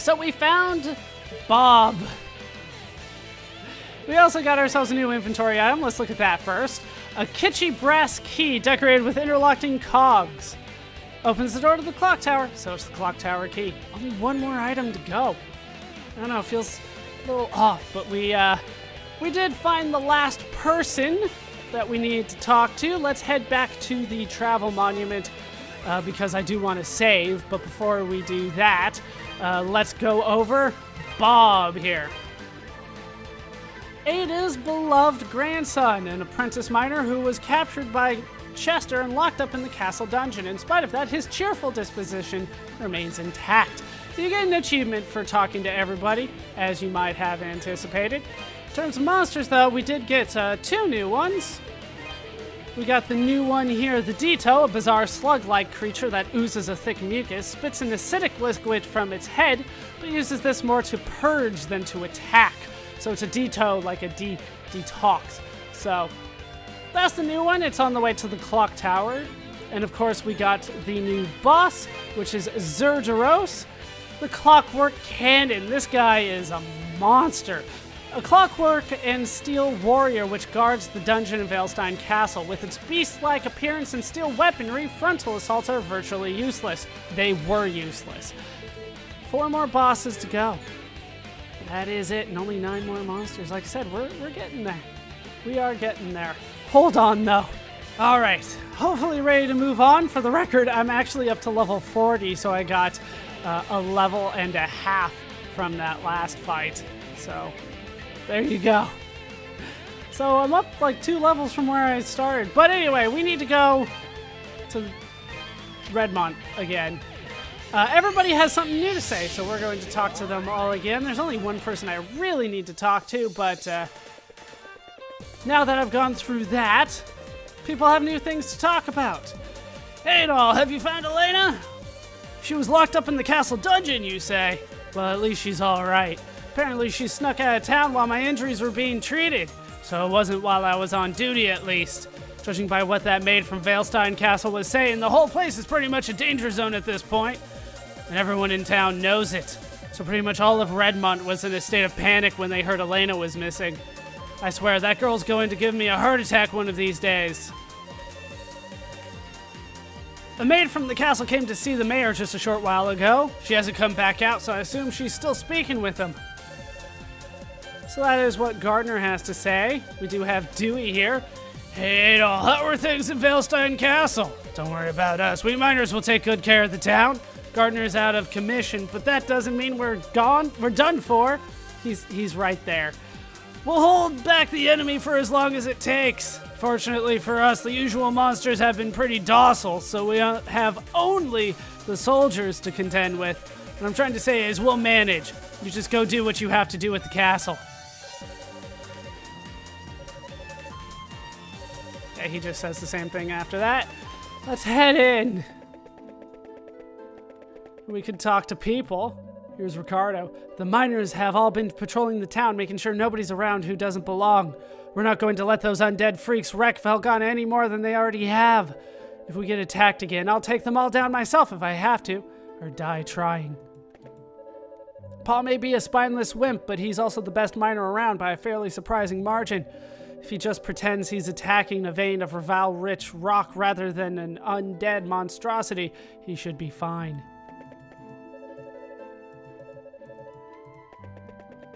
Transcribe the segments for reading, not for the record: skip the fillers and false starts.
So we found Bob. We also got ourselves a new inventory item. Let's look at that first. A kitschy brass key decorated with interlocking cogs. Opens the door to the clock tower, so it's the clock tower key. Only one more item to go. I don't know, it feels a little off, but we did find the last person that we need to talk to. Let's head back to the travel monument because I do want to save, but before we do that, let's go over Bob here. Ada's beloved grandson, an apprentice miner who was captured by Chester and locked up in the castle dungeon. In spite of that, his cheerful disposition remains intact. You get an achievement for talking to everybody, as you might have anticipated. In terms of monsters, though, we did get 2 new ones. We got the new one here, the Ditto, a bizarre slug-like creature that oozes a thick mucus, spits an acidic liquid from its head, but uses this more to purge than to attack. So it's a Ditto, like a detox. So that's the new one. It's on the way to the clock tower. And of course, we got the new boss, which is Zergeros, the clockwork cannon. This guy is a monster. A clockwork and steel warrior which guards the dungeon in Valestein Castle. With its beast-like appearance and steel weaponry, frontal assaults are virtually useless. They were useless. 4 more bosses to go. That is it, and only 9 more monsters. Like I said, we're getting there. We are getting there. Hold on, though. All right, hopefully ready to move on. For the record, I'm actually up to level 40, so I got a level and a half from that last fight. So there you go. So I'm up like 2 levels from where I started. But anyway, we need to go to Redmont again. Everybody has something new to say, so we're going to talk to them all again. There's only one person I really need to talk to, but now that I've gone through that, people have new things to talk about. Hey, doll, have you found Elena? She was locked up in the castle dungeon, you say? Well, at least she's all right. Apparently she snuck out of town while my injuries were being treated, so it wasn't while I was on duty, at least. Judging by what that maid from Valestein Castle was saying, the whole place is pretty much a danger zone at this point. And everyone in town knows it. So pretty much all of Redmont was in a state of panic when they heard Elena was missing. I swear, that girl's going to give me a heart attack one of these days. A maid from the castle came to see the mayor just a short while ago. She hasn't come back out, so I assume she's still speaking with him. So that is what Gardner has to say. We do have Dewey here. Hey, doll, how are things in Valestein Castle? Don't worry about us. We miners will take good care of the town. Gardner's out of commission, but that doesn't mean we're gone. We're done for. He's right there. We'll hold back the enemy for as long as it takes. Fortunately for us, the usual monsters have been pretty docile, so we have only the soldiers to contend with. What I'm trying to say is we'll manage. You just go do what you have to do at the castle. Yeah, he just says the same thing after that. Let's head in. We could talk to people. Here's Ricardo. The miners have all been patrolling the town, making sure nobody's around who doesn't belong. We're not going to let those undead freaks wreck Felghana any more than they already have. If we get attacked again, I'll take them all down myself if I have to, or die trying. Paul may be a spineless wimp, but he's also the best miner around by a fairly surprising margin. If he just pretends he's attacking a vein of Raval-rich rock rather than an undead monstrosity, he should be fine.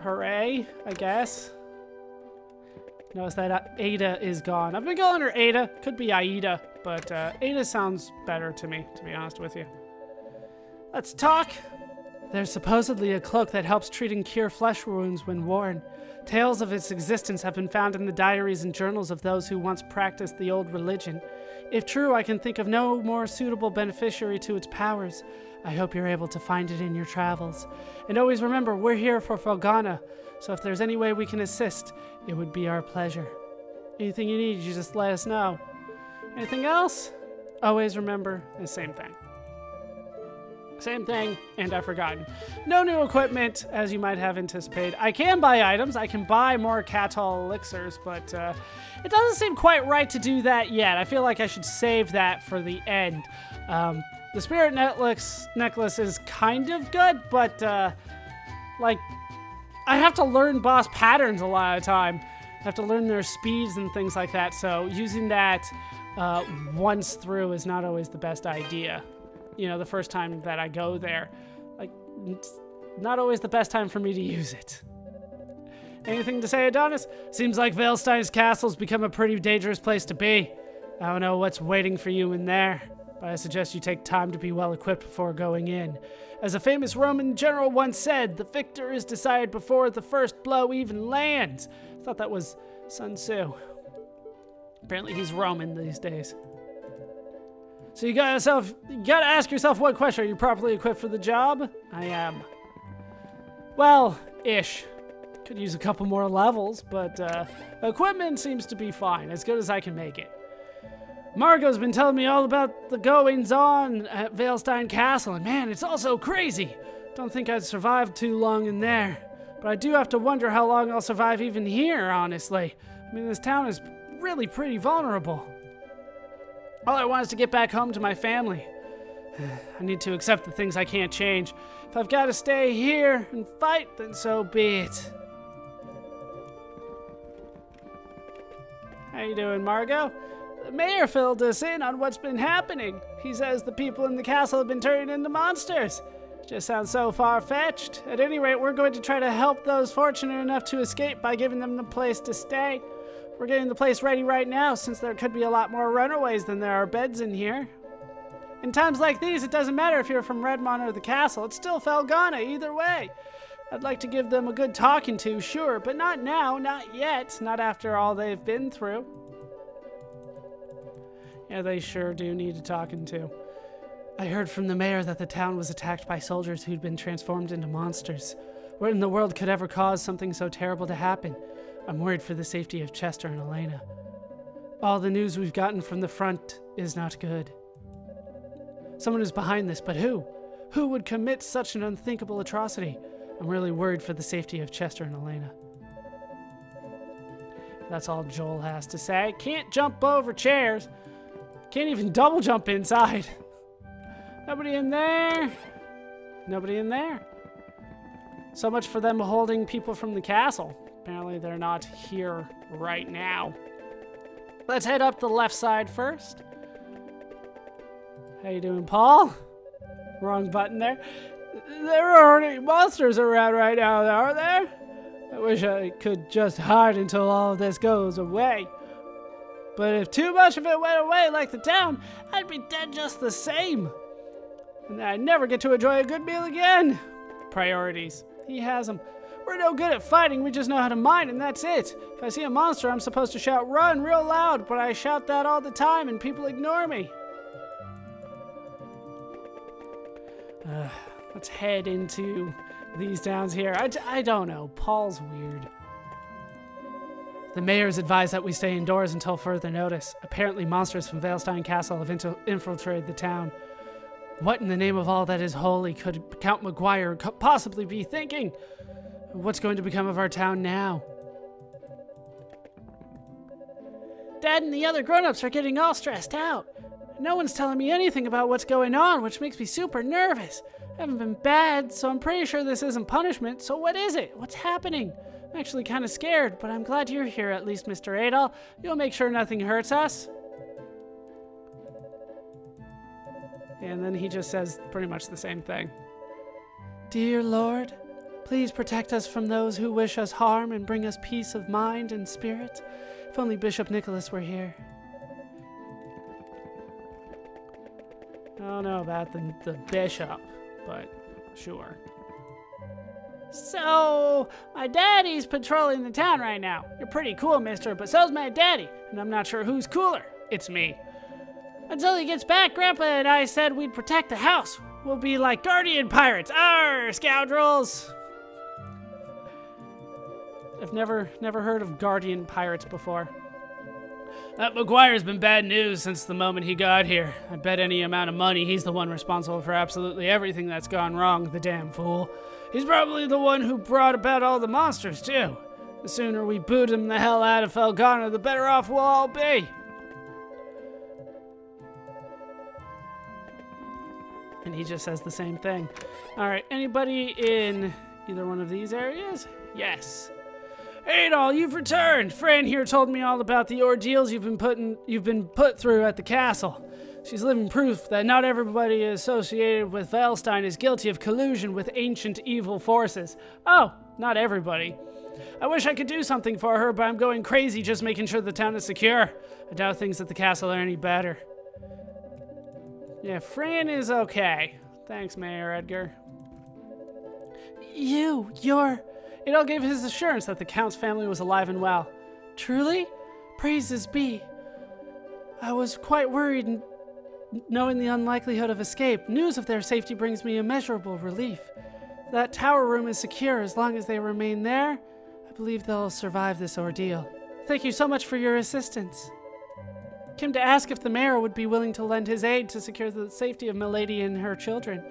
Hooray, I guess. Notice that Ada is gone. I've been calling her Ada. Could be Aida, but Ada sounds better to me, to be honest with you. Let's talk. There's supposedly a cloak that helps treat and cure flesh wounds when worn. Tales of its existence have been found in the diaries and journals of those who once practiced the old religion. If true, I can think of no more suitable beneficiary to its powers. I hope you're able to find it in your travels. And always remember, we're here for Felghana, so if there's any way we can assist, it would be our pleasure. Anything you need, you just let us know. Anything else? Always remember the same thing. Same thing, and I've forgotten. No new equipment, as you might have anticipated. I can buy items. I can buy more Catal elixirs, but it doesn't seem quite right to do that yet. I feel like I should save that for the end. The spirit necklace is kind of good, but like, I have to learn boss patterns a lot of the time. I have to learn their speeds and things like that, so using that once through is not always the best idea. You know, the first time that I go there, like, it's not always the best time for me to use it. Anything to say, Adonis? Seems like Valestein's Castle's become a pretty dangerous place to be. I don't know what's waiting for you in there, but I suggest you take time to be well equipped before going in. As a famous Roman general once said, the victor is decided before the first blow even lands. I thought that was Sun Tzu. Apparently he's Roman these days. So you gotta ask yourself one question. Are you properly equipped for the job? I am. Well, ish. Could use a couple more levels, but equipment seems to be fine, as good as I can make it. Margot's been telling me all about the goings-on at Valestein Castle, and man, it's all so crazy. Don't think I'd survive too long in there. But I do have to wonder how long I'll survive even here, honestly. I mean, this town is really pretty vulnerable. All I want is to get back home to my family. I need to accept the things I can't change. If I've got to stay here and fight, then so be it. How you doing, Margot? The mayor filled us in on what's been happening. He says the people in the castle have been turning into monsters. Just sounds so far-fetched. At any rate, we're going to try to help those fortunate enough to escape by giving them the place to stay. We're getting the place ready right now, since there could be a lot more runaways than there are beds in here. In times like these, it doesn't matter if you're from Redmont or the castle. It's still Felghana, either way. I'd like to give them a good talking to, sure, but not now, not yet, not after all they've been through. Yeah, they sure do need a talking to. I heard from the mayor that the town was attacked by soldiers who'd been transformed into monsters. What in the world could ever cause something so terrible to happen? I'm worried for the safety of Chester and Elena. All the news we've gotten from the front is not good. Someone is behind this, but who? Who would commit such an unthinkable atrocity? I'm really worried for the safety of Chester and Elena. That's all Joel has to say. Can't jump over chairs. Can't even double jump inside. Nobody in there. Nobody in there. So much for them holding people from the castle. Apparently they're not here right now. Let's head up the left side first. How you doing, Paul? Wrong button there. There aren't any monsters around right now, are there? I wish I could just hide until all of this goes away. But if too much of it went away like the town, I'd be dead just the same. And I'd never get to enjoy a good meal again. Priorities. He has them. We're no good at fighting, we just know how to mine, and that's it. If I see a monster, I'm supposed to shout "run" real loud, but I shout that all the time and people ignore me. Let's head into these downs here. I don't know. Paul's weird. The mayor's advised that we stay indoors until further notice. Apparently monsters from Valestein Castle have infiltrated the town. What in the name of all that is holy could Count McGuire possibly be thinking? What's going to become of our town now? Dad and the other grown-ups are getting all stressed out. No one's telling me anything about what's going on, which makes me super nervous. I haven't been bad, so I'm pretty sure this isn't punishment. So what is it? What's happening? I'm actually kind of scared, but I'm glad you're here at least, Mr. Adol. You'll make sure nothing hurts us. And then he just says pretty much the same thing. Dear Lord, please protect us from those who wish us harm and bring us peace of mind and spirit. If only Bishop Nicholas were here. I don't know about the bishop, but sure. So, my daddy's patrolling the town right now. You're pretty cool, mister, but so's my daddy, and I'm not sure who's cooler. It's me. Until he gets back, Grandpa and I said we'd protect the house. We'll be like guardian pirates. Arr, scoundrels! I've never heard of guardian pirates before. That McGuire's been bad news since the moment he got here. I bet any amount of money he's the one responsible for absolutely everything that's gone wrong, the damn fool. He's probably the one who brought about all the monsters, too. The sooner we boot him the hell out of Felghana, the better off we'll all be. And he just says the same thing. All right, anybody in Either one of these areas? Yes. Adol, you've returned! Fran here told me all about the ordeals you've been put through at the castle. She's living proof that not everybody associated with Valestein is guilty of collusion with ancient evil forces. Oh, not everybody. I wish I could do something for her, but I'm going crazy just making sure the town is secure. I doubt things at the castle are any better. Yeah, Fran is okay. Thanks, Mayor Edgar. You're... Adol gave his assurance that the Count's family was alive and well. Truly? Praises be. I was quite worried knowing the unlikelihood of escape. News of their safety brings me immeasurable relief. That tower room is secure as long as they remain there. I believe they'll survive this ordeal. Thank you so much for your assistance. Came to ask if the mayor would be willing to lend his aid to secure the safety of Milady and her children,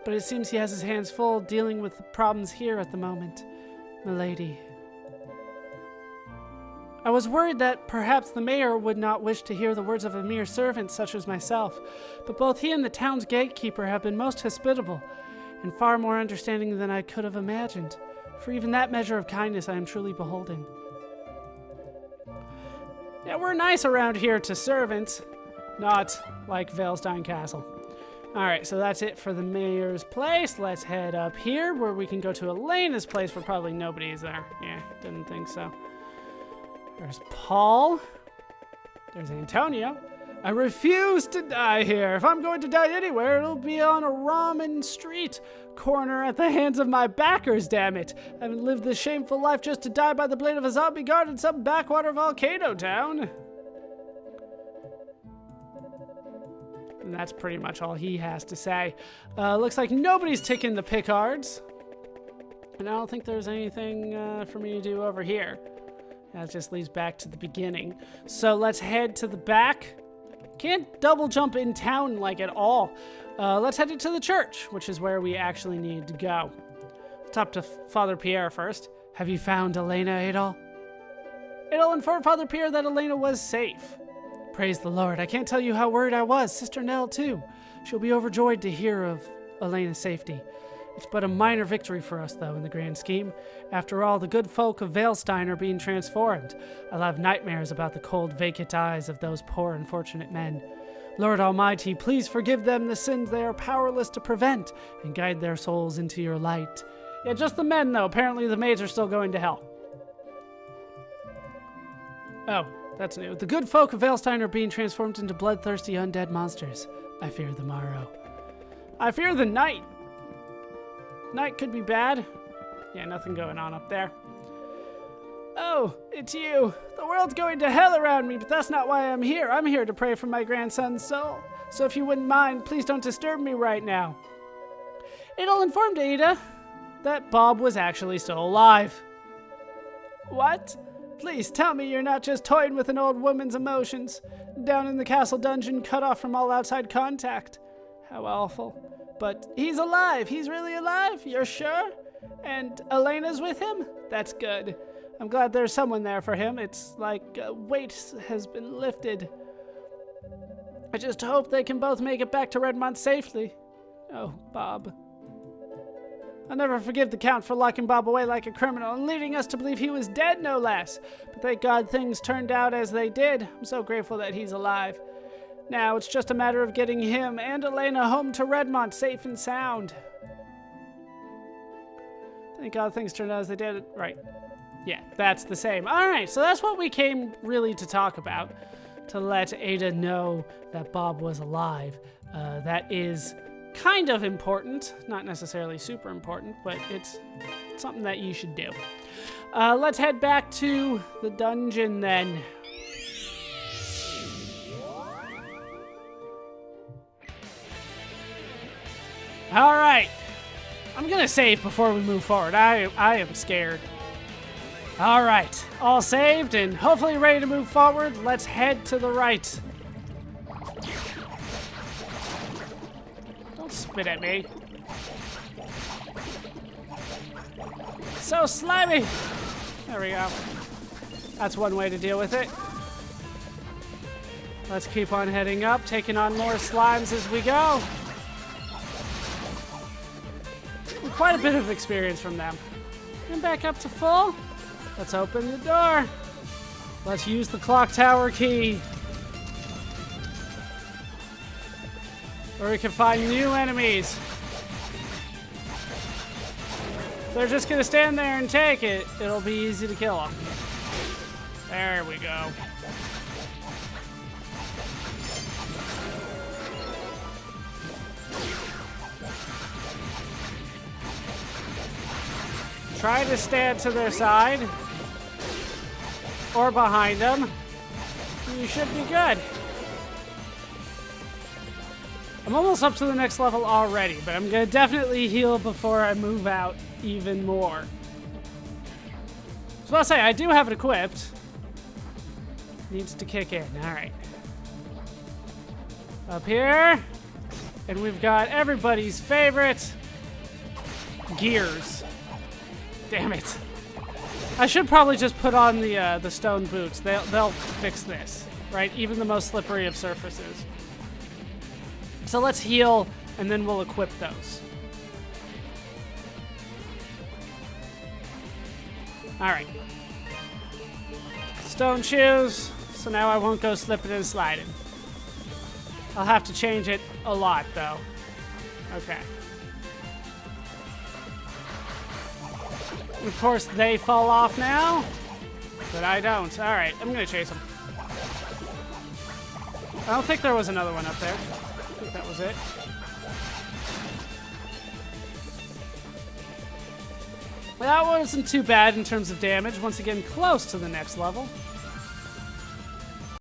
but it seems he has his hands full dealing with the problems here at the moment. Milady. I was worried that perhaps the mayor would not wish to hear the words of a mere servant such as myself, but both he and the town's gatekeeper have been most hospitable, and far more understanding than I could have imagined. For even that measure of kindness I am truly beholden. Yeah, we're nice around here to servants, not like Valestein Castle. Alright, so that's it for the mayor's place. Let's head up here where we can go to Elena's place where probably nobody is there. Yeah, didn't think so. There's Paul. There's Antonio. I refuse to die here. If I'm going to die anywhere, it'll be on a ramen street corner at the hands of my backers, damn it. I haven't lived this shameful life just to die by the blade of a zombie guard in some backwater volcano town. And that's pretty much all he has to say. Looks like nobody's ticking the Picards. And I don't think there's anything for me to do over here. That just leads back to the beginning. So let's head to the back. Can't double jump in town like at all. Let's head to the church, which is where we actually need to go. Talk to Father Pierre first. Have you found Elena, Adol? Adol informed Father Pierre that Elena was safe. Praise the Lord. I can't tell you how worried I was. Sister Nell, too. She'll be overjoyed to hear of Elena's safety. It's but a minor victory for us, though, in the grand scheme. After all, the good folk of Valestein are being transformed. I'll have nightmares about the cold, vacant eyes of those poor, unfortunate men. Lord Almighty, please forgive them the sins they are powerless to prevent, and guide their souls into your light. Yeah, just the men, though. Apparently the maids are still going to hell. Oh, that's new. The good folk of Valestein are being transformed into bloodthirsty undead monsters. I fear the morrow. I fear the night. Night could be bad. Yeah, nothing going on up there. Oh, it's you. The world's going to hell around me, but that's not why I'm here. I'm here to pray for my grandson's soul. So if you wouldn't mind, please don't disturb me right now. It'll inform Ada that Bob was actually still alive. What? Please tell me you're not just toying with an old woman's emotions. Down in the castle dungeon, cut off from all outside contact. How awful. But he's alive. He's really alive? You're sure? And Elena's with him? That's good. I'm glad there's someone there for him. It's like a weight has been lifted. I just hope they can both make it back to Redmont safely. Oh, Bob. I'll never forgive the Count for locking Bob away like a criminal and leading us to believe he was dead, no less. But thank God things turned out as they did. I'm so grateful that he's alive. Now it's just a matter of getting him and Elena home to Redmont safe and sound. Thank God things turned out as they did. Right. Yeah, that's the same. All right, so that's what we came really to talk about. To let Ada know that Bob was alive. That is kind of important. Not necessarily super important, but it's something that you should do. Let's head back to the dungeon then. All right. I'm going to save before we move forward. I am scared. All right. All saved and hopefully ready to move forward. Let's head to the right. Don't spit at me. So slimy. There we go. That's one way to deal with it. Let's keep on heading up, taking on more slimes as we go. quite a bit of experience from them. And back up to full. Let's open the door. Let's use the clock tower key. Or we can find new enemies. They're just gonna stand there and take it. It'll be easy to kill them. There we go. Try to stand to their side or behind them. You should be good. I'm almost up to the next level already, but I'm gonna definitely heal before I move out even more. So I'll say I do have it equipped. Needs to kick in. All right. Up here, and we've got everybody's favorite gears. Damn it! I should probably just put on the stone boots. They'll fix this, right? Even the most slippery of surfaces. So let's heal, and then we'll equip those. All right. Stone shoes. So now I won't go slipping and sliding. I'll have to change it a lot, though. Okay. Of course, they fall off now, but I don't. All right, I'm gonna chase them. I don't think there was another one up there. I think that was it. That wasn't too bad in terms of damage. Once again, close to the next level.